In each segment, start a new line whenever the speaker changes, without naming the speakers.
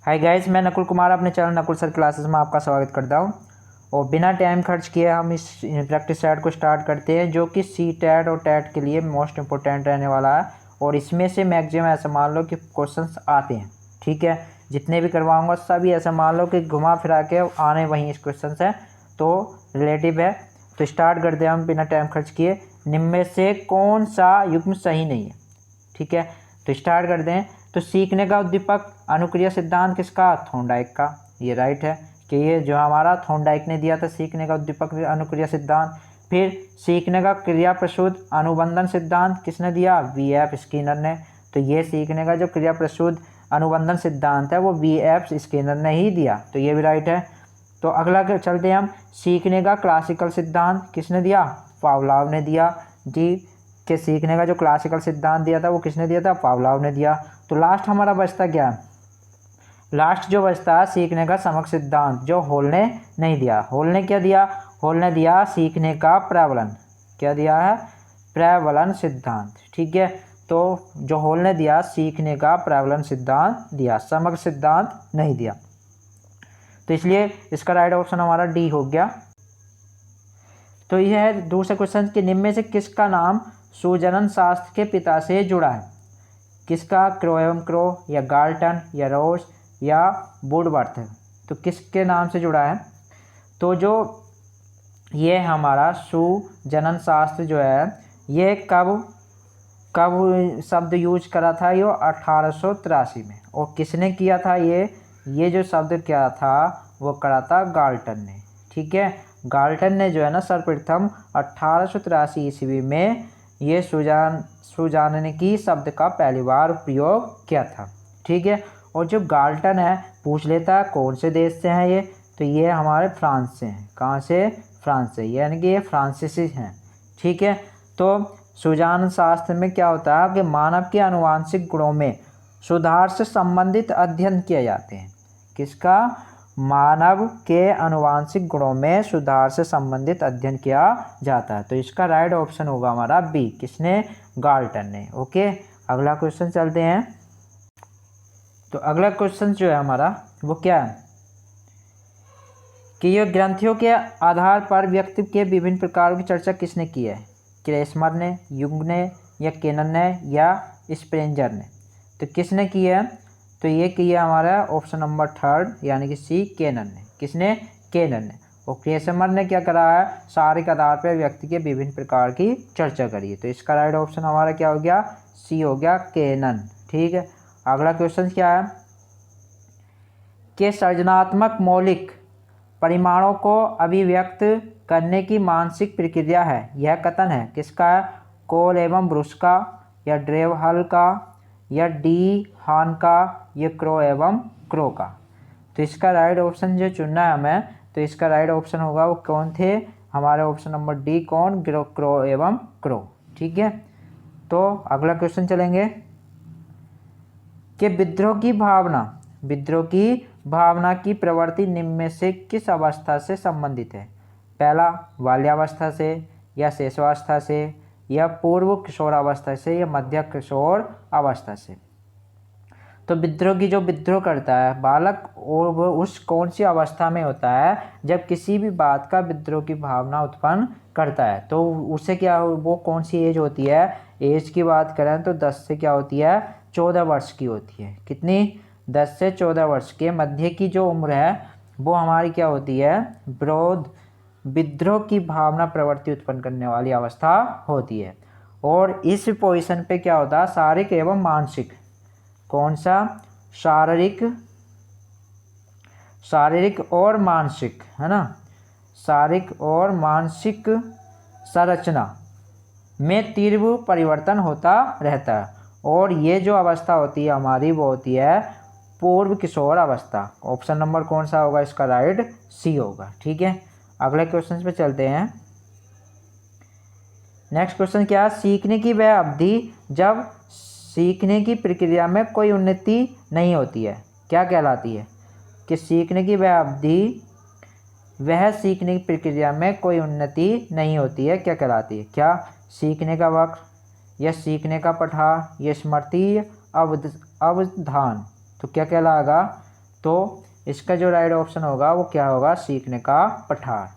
Hi guys, मैं नकुल कुमार अपने channel Nakul sir classes में आपका स्वागत करता हूं। और बिना टाइम खर्च किए हम इस प्रैक्टिस सेट को स्टार्ट करते हैं, जो कि सी टैट और टैट के लिए मोस्ट इंपॉर्टेंट रहने वाला है। और इसमें से मैक्सिमम ऐसा मान लो कि क्वेश्चंस आते हैं, ठीक है। जितने भी करवाऊंगा सभी ऐसा मान लो कि घुमा फिरा के आने वहीं इस क्वेश्चन है, तो रिलेटिव है। तो स्टार्ट करते हैं हम बिना टाइम खर्च किए। निम्न में से कौन सा युग्म सही नहीं है, ठीक है। तो स्टार्ट कर दें। तो सीखने का उद्दीपक अनुक्रिया सिद्धांत किसका? थॉर्नडाइक का। ये राइट है कि ये जो हमारा थॉर्नडाइक ने दिया था सीखने का उद्दीपक अनुक्रिया सिद्धांत। फिर सीखने का क्रिया प्रसूत अनुबंधन सिद्धांत किसने दिया? V.F. स्किनर ने। तो ये सीखने का जो क्रिया प्रसूत अनुबंधन सिद्धांत है वो V.F. स्किनर ने ही दिया, तो ये भी राइट है। तो अगला चलते हैं हम। सीखने का क्लासिकल सिद्धांत किसने दिया? पावलोव ने दिया जी। के सीखने का जो क्लासिकल सिद्धांत दिया था वो किसने दिया था? पावलोव ने दिया। तो लास्ट हमारा बचता क्या? लास्ट जो बचता है सीखने का समक सिद्धांत, जो हॉल ने नहीं दिया। हॉल ने क्या दिया? हॉल ने दिया सीखने का प्रबलन। क्या दिया है? प्रबलन सिद्धांत, ठीक है। तो जो हॉल ने दिया सीखने का प्रबलन सिद्धांत दिया, समग्र सिद्धांत नहीं दिया। तो इसलिए इसका राइट ऑप्शन हमारा डी हो गया। तो यह है दूसरे क्वेश्चन के निम्न में से किसका नाम सुजनन शास्त्र के पिता से जुड़ा है? किसका? क्रो एवं क्रो, या गाल्टन, या रोज, या वुडवर्थ। तो किसके नाम से जुड़ा है? तो जो ये हमारा सुजनन शास्त्र जो है ये कब शब्द यूज करा था? ये 1883 में। और किसने किया था? ये जो शब्द क्या था वो करा था गाल्टन ने, ठीक है। गाल्टन ने जो है ना सर्वप्रथम 1883 ईस्वी में ये सुजानकी शब्द का पहली बार प्रयोग किया था, ठीक है। और जो गाल्टन है पूछ लेता है कौन से देश से हैं ये, तो ये हमारे फ्रांस से हैं। कहाँ से? फ्रांस से, यानी कि ये फ्रांसीसी हैं, ठीक है। तो सुजान शास्त्र में क्या होता है कि मानव के आनुवांशिक गुणों में सुधार से संबंधित अध्ययन किए जाते हैं। किसका? मानव के आनुवांशिक गुणों में सुधार से संबंधित अध्ययन किया जाता है। तो इसका राइट ऑप्शन होगा हमारा बी। किसने? गाल्टन ने। ओके, अगला क्वेश्चन चलते हैं। तो अगला क्वेश्चन जो है हमारा वो क्या है कि ये ग्रंथियों के आधार पर व्यक्ति के विभिन्न प्रकारों की चर्चा किसने की है? क्रेसमर ने, युंग ने, या केनन ने, या स्प्रेंजर ने। तो किसने की है? तो ये किया हमारा ऑप्शन नंबर थर्ड, यानी कि सी, केनन ने। किसने? केनन ने। और क्रेसमर ने क्या करा है? शारीरिक आधार पर व्यक्ति के विभिन्न प्रकार की चर्चा करी है। तो इसका राइट ऑप्शन हमारा क्या हो गया? सी हो गया, केनन, ठीक है। अगला क्वेश्चन क्या है कि सृजनात्मक मौलिक परिमाणों को अभिव्यक्त करने की मानसिक प्रक्रिया है, यह कथन है किसका है? कोल एवं ब्रुश का, या ड्रेवहल का, या डी हान का, या क्रो एवं क्रो का। तो इसका राइट ऑप्शन जो चुनना है हमें, तो इसका राइट ऑप्शन होगा वो कौन थे? हमारे ऑप्शन नंबर डी, कौन? क्रो एवं क्रो, ठीक है। तो अगला क्वेश्चन चलेंगे कि विद्रोह की भावना की प्रवृत्ति निम्न में से किस अवस्था से संबंधित है? पहला, बाल्यावस्था से, या शैशवावस्था से, या पूर्व किशोरावस्था से, या मध्य किशोर अवस्था से। तो विद्रोह करता है बालक, और वो उस कौन सी अवस्था में होता है जब किसी भी बात का विद्रोह की भावना उत्पन्न करता है। तो उससे क्या, वो कौन सी एज होती है? एज की बात करें तो 10 से क्या होती है? 14 वर्ष की होती है। कितनी? 10 से 14 वर्ष के मध्य की जो उम्र है वो हमारी क्या होती है? विद्रोह की भावना प्रवृत्ति उत्पन्न करने वाली अवस्था होती है। और इस पोजीशन पे क्या होता है? शारीरिक एवं मानसिक, कौन सा? शारीरिक और मानसिक, है ना। शारीरिक और मानसिक संरचना में तीव्र परिवर्तन होता रहता है। और ये जो अवस्था होती है हमारी वो होती है पूर्व किशोर अवस्था। ऑप्शन नंबर कौन सा होगा इसका? राइट सी होगा, ठीक है। अगले क्वेश्चन पे चलते हैं। नेक्स्ट क्वेश्चन क्या है? सीखने की वह अवधि जब सीखने की प्रक्रिया में कोई उन्नति नहीं होती है, क्या कहलाती है? कि सीखने की वह अवधि, वह सीखने की प्रक्रिया में कोई उन्नति नहीं होती है, क्या कहलाती है? क्या? सीखने का वक्र, या सीखने का पठार, या स्मृति अवधान। तो क्या कहलाएगा? तो इसका जो राइट ऑप्शन होगा वो क्या होगा, सीखने का पठार।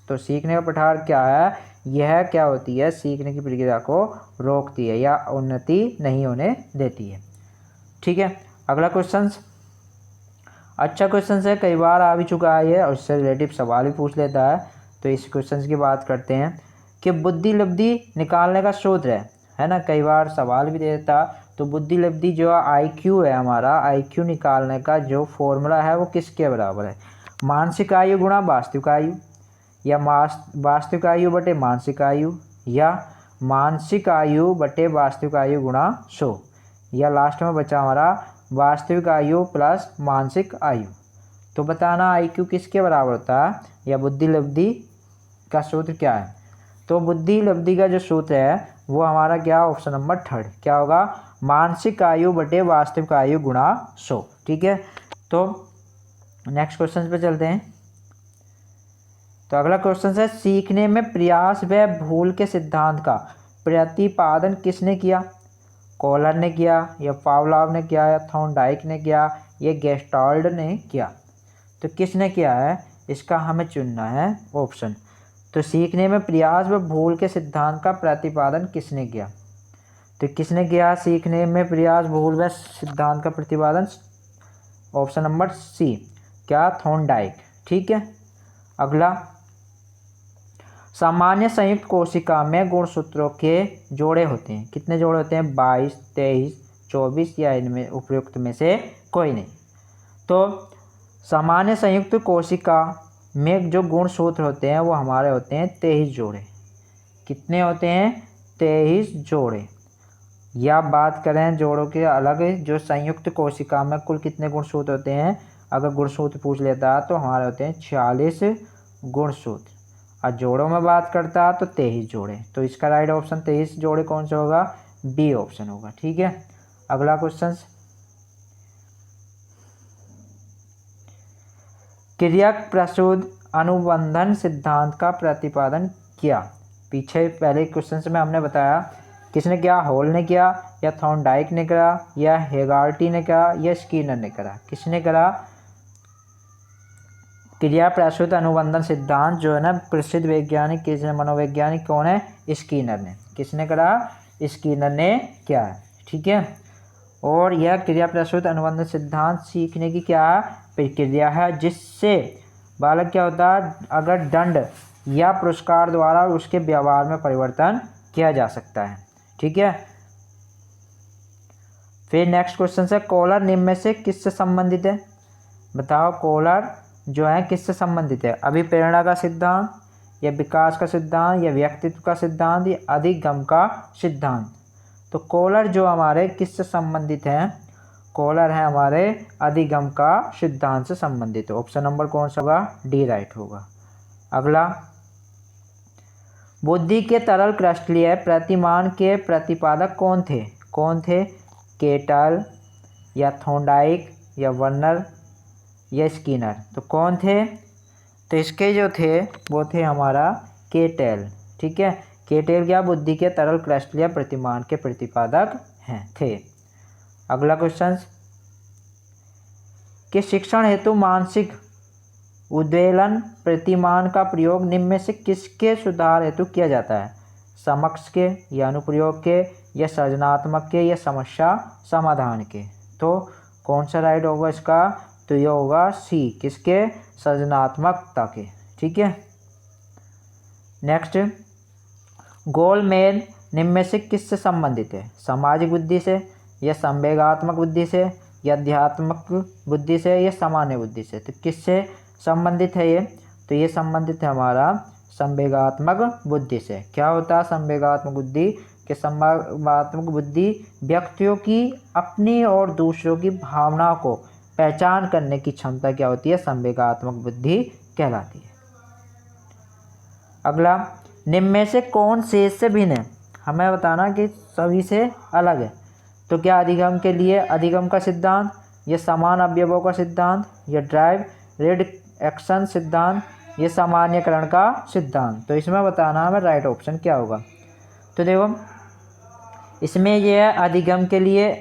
तो सीखने का पठार क्या है, यह क्या होती है, सीखने की प्रक्रिया को रोकती है या उन्नति नहीं होने देती है। ठीक है, अगला क्वेश्चन अच्छा क्वेश्चन है, कई बार आ भी चुका है ये और इससे रिलेटिव सवाल भी पूछ लेता है। तो इस क्वेश्चन की बात करते हैं कि बुद्धि लब्धि निकालने का सूत्र है ना, कई बार सवाल भी दे देता। तो बुद्धि लब्धि जो IQ है हमारा, IQ निकालने का जो फॉर्मूला है वो किसके बराबर है, मानसिक आयु गुणा वास्तविक आयु, या वास्तविक आयु बटे मानसिक आयु, या मानसिक आयु बटे वास्तविक आयु गुणा 100, या लास्ट में बचा हमारा वास्तविक आयु प्लस मानसिक आयु। तो बताना IQ किसके बराबर होता है या बुद्धि लब्धि का सूत्र क्या है। तो बुद्धि लब्धि का जो सूत्र है वो हमारा क्या, ऑप्शन नंबर 3 क्या होगा, मानसिक आयु बटे वास्तविक आयु गुणा 100। ठीक है, तो नेक्स्ट क्वेश्चन पे चलते हैं। तो अगला क्वेश्चन है, सीखने में प्रयास व भूल के सिद्धांत का प्रतिपादन किसने किया, कॉलर ने किया, या पावलोव ने किया, या थॉर्नडाइक ने किया, या गेस्टाल्ट ने किया। तो किसने किया है, इसका हमें चुनना है ऑप्शन। तो सीखने में प्रयास व भूल के सिद्धांत का प्रतिपादन किसने किया, तो किसने किया सीखने में प्रयास भूल व सिद्धांत का प्रतिपादन, ऑप्शन नंबर सी क्या, थॉर्नडाइक। ठीक है, अगला, सामान्य संयुक्त कोशिका में गुणसूत्रों के जोड़े होते हैं, कितने जोड़े होते हैं, 22, 23, 24, या इनमें उपयुक्त में से कोई नहीं। तो सामान्य संयुक्त कोशिका में जो गुणसूत्र होते हैं वो हमारे होते हैं 23 जोड़े। कितने होते हैं, 23 जोड़े। या बात करें जोड़ों के अलग, जो संयुक्त कोशिका में कुल कितने गुणसूत्र होते हैं, अगर गुणसूत्र पूछ लेता है तो हमारे होते हैं 46 गुणसूत्र, और जोड़ों में बात करता है तो 23 जोड़े। तो इसका राइट ऑप्शन 23 जोड़े कौन सा होगा, बी ऑप्शन होगा। ठीक है, अगला क्वेश्चन, क्रियक प्रसूद अनुबंधन सिद्धांत का प्रतिपादन किया। पीछे पहले क्वेश्चन में हमने बताया किसने किया, हॉल ने किया, या थॉर्नडाइक ने करा, या हेगार्टी ने करा, या स्कीनर ने करा। किसने करा, क्रिया प्रसूत अनुबंधन सिद्धांत जो है ना, प्रसिद्ध वैज्ञानिक किसने, मनोवैज्ञानिक कौन है, स्कीनर ने। किसने करा, स्कीनर ने किया है। ठीक है, और यह क्रिया प्रसूत अनुबंधन सिद्धांत सीखने की क्या प्रक्रिया है, जिससे बालक क्या होता है, अगर दंड या पुरस्कार द्वारा उसके व्यवहार में परिवर्तन किया जा सकता है। ठीक है, फिर नेक्स्ट क्वेश्चन है, कॉलर निम्न में से किससे संबंधित है, बताओ कॉलर जो है किससे संबंधित है, अभिप्रेरणा का सिद्धांत, या विकास का सिद्धांत, या व्यक्तित्व का सिद्धांत, या अधिगम का सिद्धांत। तो कॉलर जो हमारे किससे संबंधित हैं, कॉलर है हमारे अधिगम का सिद्धांत से संबंधित है। ऑप्शन नंबर कौन सा होगा, डी राइट होगा। अगला, बुद्धि के तरल क्रिस्टलीय प्रतिमान के प्रतिपादक कौन थे, केटल, या थॉर्नडाइक, या वर्नर, या स्कीनर। तो कौन थे, तो इसके जो थे वो थे हमारा केटेल। ठीक है, केटेल क्या, बुद्धि के तरल क्रिस्टलीय प्रतिमान के प्रतिपादक थे। अगला क्वेश्चन, कि शिक्षण हेतु मानसिक उद्वेलन प्रतिमान का प्रयोग निम्न में से किसके सुधार हेतु किया जाता है, समक्ष के, या अनुप्रयोग के, या सृजनात्मक के, या समस्या समाधान के। तो कौन सा राइट होगा इसका, तो यह होगा सी, किसके, सृजनात्मकता के। ठीक है, नेक्स्ट, गोलमेन निम्न में से किससे संबंधित है, सामाजिक बुद्धि से, या संवेगात्मक बुद्धि से, या अध्यात्मक बुद्धि से, या सामान्य बुद्धि से। तो किससे संबंधित है ये, तो ये संबंधित है हमारा संवेगात्मक बुद्धि से। क्या होता है संवेगात्मक बुद्धि, कि संवेगात्मक बुद्धि व्यक्तियों की अपनी और दूसरों की भावनाओं को पहचान करने की क्षमता क्या होती है, संवेगात्मक बुद्धि कहलाती है। अगला, निम्न में से कौन शेष से भिन्न है, हमें बताना कि सभी से अलग है। तो क्या अधिगम के लिए अधिगम का सिद्धांत, या समान अवयवों का सिद्धांत, या ड्राइव रिडक्शन सिद्धांत, या सामान्यकरण का सिद्धांत। तो इसमें बताना हमें राइट ऑप्शन क्या होगा। तो देखो इसमें यह है अधिगम के लिए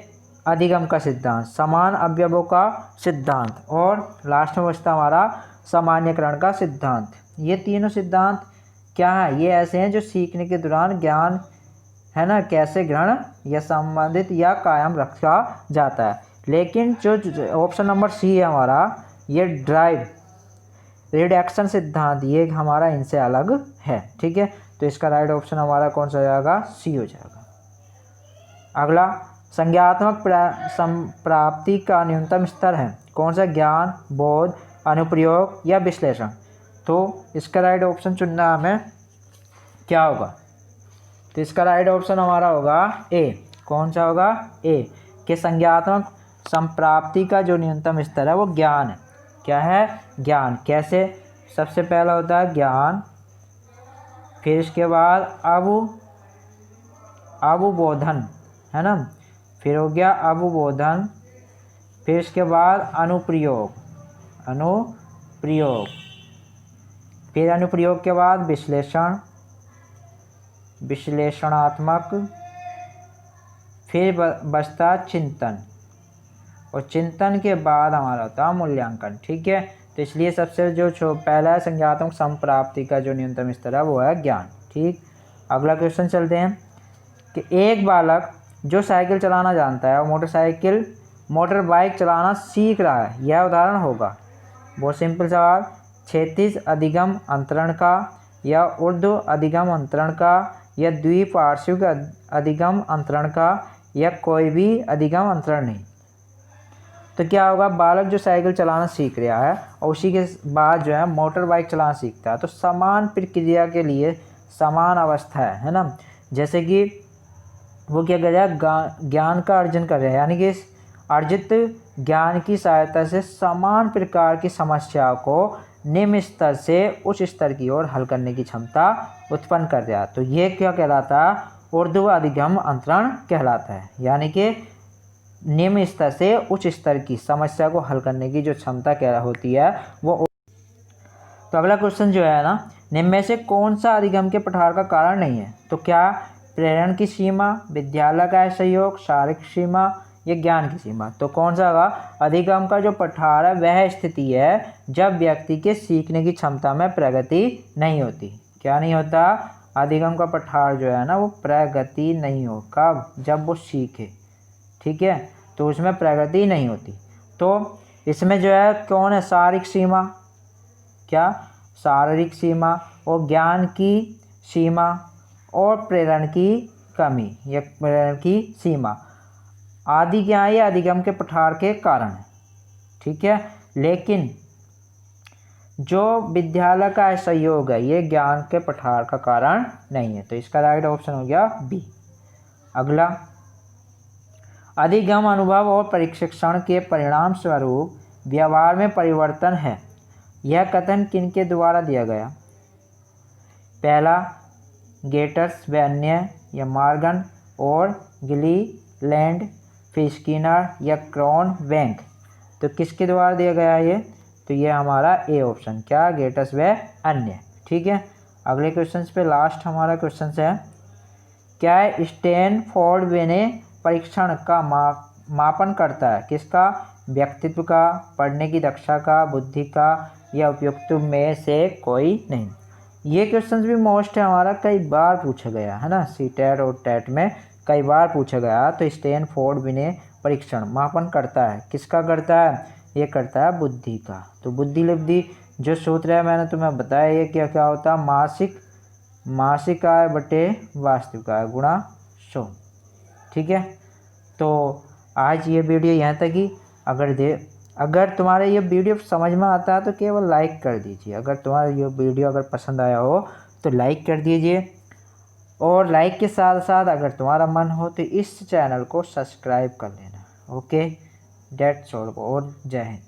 अधिगम का सिद्धांत, समान अवयवों का सिद्धांत और लास्ट में बचता हमारा सामान्यकरण का सिद्धांत। ये तीनों सिद्धांत क्या है, ये ऐसे हैं जो सीखने के दौरान ज्ञान है ना कैसे ग्रहण या संबंधित या कायम रखा जाता है। लेकिन जो ऑप्शन नंबर सी है हमारा, ये ड्राइव रिडक्शन सिद्धांत, ये हमारा इनसे अलग है। ठीक है, तो इसका राइट ऑप्शन हमारा कौन सा हो जाएगा, सी हो जाएगा। अगला, संज्ञानात्मक संप्राप्ति का न्यूनतम स्तर है कौन सा, ज्ञान, बोध, अनुप्रयोग या विश्लेषण। तो इसका राइट ऑप्शन चुनना हमें क्या होगा, तो इसका राइट ऑप्शन हमारा होगा ए। कौन सा होगा, ए, कि संज्ञानात्मक संप्राप्ति का जो न्यूनतम स्तर है वो ज्ञान है। क्या है, ज्ञान। कैसे, सबसे पहला होता है ज्ञान, फिर इसके बाद अवबोधन है ना, फिर हो गया अवबोधन, फिर इसके बाद अनुप्रयोग, फिर अनुप्रयोग के बाद विश्लेषणात्मक, फिर बचता चिंतन, और चिंतन के बाद हमारा होता है मूल्यांकन। ठीक है, तो इसलिए सबसे जो पहला है संज्ञानात्मक संप्राप्ति का जो न्यूनतम स्तर है वो है ज्ञान। ठीक, अगला क्वेश्चन चलते हैं कि एक बालक जो साइकिल चलाना जानता है और मोटर बाइक चलाना सीख रहा है, यह उदाहरण होगा। बहुत सिंपल सवाल, क्षैतिज अधिगम अंतरण का या ऊर्ध्व अधिगम अंतरण का या द्विपार्श्विक अधिगम अंतरण का या कोई भी अधिगम अंतरण नहीं। तो क्या होगा, बालक जो साइकिल चलाना सीख रहा है और उसी के बाद जो है मोटर बाइक चलाना सीखता है, तो समान प्रक्रिया के लिए समान अवस्था है ना। जैसे कि वो क्या कर रहा है, ज्ञान का अर्जन कर रहा है, यानी कि अर्जित ज्ञान की सहायता से समान प्रकार की समस्याओं को निम्न स्तर से उच्च स्तर की ओर हल करने की क्षमता उत्पन्न कर रहा है। तो ये क्या कहलाता है, ऊर्ध्व अधिगम अंतरण कहलाता है, यानी कि निम्न स्तर से उच्च स्तर की समस्या को हल करने की जो क्षमता क्या होती है वो। तो अगला क्वेश्चन जो है ना, निम्न में से कौन सा अधिगम के पठार का कारण नहीं है। तो क्या प्रेरण की सीमा, विद्यालय का सहयोग, शारीरिक सीमा या ज्ञान की सीमा। तो कौन सा होगा, अधिगम का जो पठार है वह स्थिति है जब व्यक्ति के सीखने की क्षमता में प्रगति नहीं होती। क्या नहीं होता, अधिगम का पठार जो है ना वो प्रगति नहीं हो, कब, जब वो सीखे। ठीक है, तो उसमें प्रगति नहीं होती। तो इसमें जो है कौन है, शारीरिक सीमा, क्या, शारीरिक सीमा और ज्ञान की सीमा और प्रेरण की कमी या प्रेरण की सीमा आदि क्या है, ये अधिगम के पठार के कारण है। ठीक है, लेकिन जो विद्यालय का सहयोग है ये ज्ञान के पठार का कारण नहीं है। तो इसका राइट ऑप्शन हो गया बी। अगला, अधिगम अनुभव और प्रशिक्षण के परिणाम स्वरूप व्यवहार में परिवर्तन है, यह कथन किनके द्वारा दिया गया। पहला, गेटर्स व अन्य या मार्गन और गिलीलैंड, फिर स्किनर या क्रॉन वेंक। तो किसके द्वारा दिया गया ये, तो ये हमारा ए ऑप्शन, क्या, गेटर्स व अन्य। ठीक है, अगले क्वेश्चन पे लास्ट हमारा क्वेश्चन है, क्या स्टैनफोर्ड ने परीक्षण का मापन करता है, किसका, व्यक्तित्व का, पढ़ने की दक्षता का, बुद्धि का या उपयुक्त में से कोई नहीं। ये क्वेश्चन भी मोस्ट है हमारा, कई बार पूछा गया है ना, सीटेट और टेट में कई बार पूछा गया। तो स्टैनफोर्ड ने परीक्षण मापन करता है, किसका करता है, ये करता है बुद्धि का। तो बुद्धि लब्धि जो सूत्र है मैंने तुम्हें बताया, ये क्या क्या होता है, मासिक आय बटे वास्तविक आय गुणा 100। ठीक है, तो आज ये वीडियो यहाँ तक ही। अगर तुम्हारे ये वीडियो समझ में आता है तो केवल लाइक कर दीजिए। अगर तुम्हारा ये वीडियो अगर पसंद आया हो तो लाइक कर दीजिए, और लाइक के साथ साथ अगर तुम्हारा मन हो तो इस चैनल को सब्सक्राइब कर लेना। ओके, डेट्स ऑल, और जय हिंद।